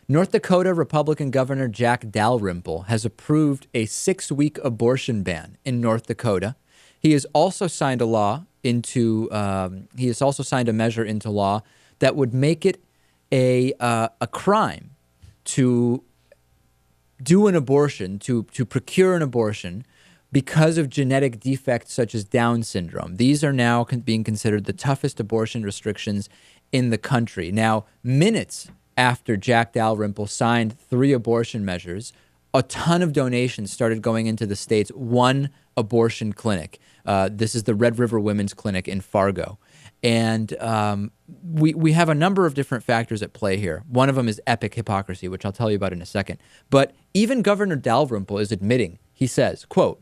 North Dakota Republican Governor Jack Dalrymple has approved a 6-week abortion ban in North Dakota. He has also signed a measure into law that would make it a crime to do an abortion, to procure an abortion because of genetic defects such as Down syndrome. These are now being considered the toughest abortion restrictions in the country. Now, minutes after Jack Dalrymple signed 3 abortion measures, a ton of donations started going into the state's one abortion clinic. This is the Red River Women's Clinic in Fargo. And we have a number of different factors at play here. One of them is epic hypocrisy, which I'll tell you about in a second. But even Governor Dalrymple is admitting, he says, quote,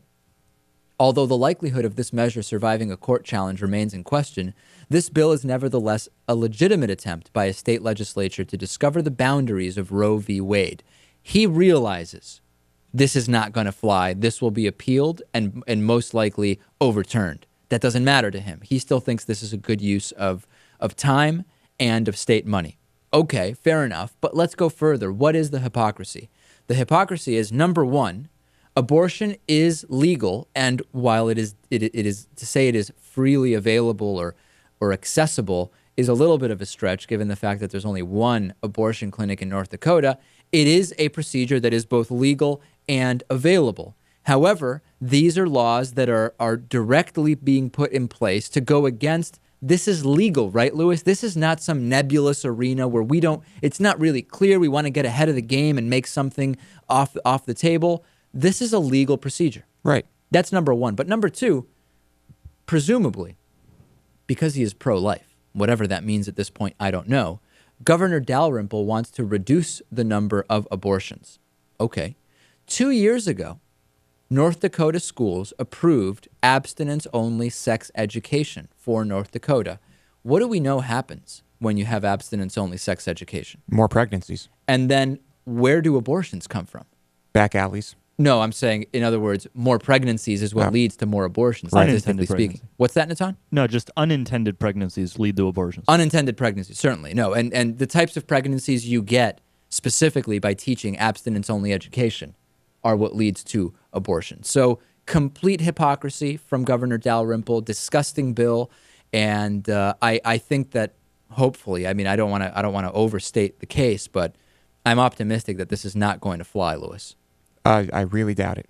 "Although the likelihood of this measure surviving a court challenge remains in question, this bill is nevertheless a legitimate attempt by a state legislature to discover the boundaries of Roe v. Wade." He realizes this is not going to fly. This will be appealed and most likely overturned. That doesn't matter to him. He still thinks this is a good use of time and of state money. Okay, fair enough. But let's go further. What is the hypocrisy? The hypocrisy is, number one, abortion is legal, and while it is to say it is freely available or accessible is a little bit of a stretch given the fact that there's only one abortion clinic in North Dakota. It is a procedure that is both legal and available. However, these are laws that are directly being put in place to go against. This is legal, right, Lewis? This is not some nebulous arena where it's not really clear. We want to get ahead of the game and make something off the table. This is a legal procedure. Right. That's number one. But number two, presumably, because he is pro-life, whatever that means at this point, I don't know, Governor Dalrymple wants to reduce the number of abortions. Okay. 2 years ago, North Dakota schools approved abstinence-only sex education for North Dakota. What do we know happens when you have abstinence-only sex education? More pregnancies. And then where do abortions come from? Back alleys. No, I'm saying, in other words, more pregnancies is what leads to more abortions, Right. statistically speaking. What's that, Natan? No, just unintended pregnancies lead to abortions. Unintended pregnancies, certainly. No, and the types of pregnancies you get specifically by teaching abstinence-only education are what leads to abortion. So complete hypocrisy from Governor Dalrymple, disgusting bill, and I think that hopefully, I mean, I don't want to overstate the case, but I'm optimistic that this is not going to fly, Lewis. I really doubt it.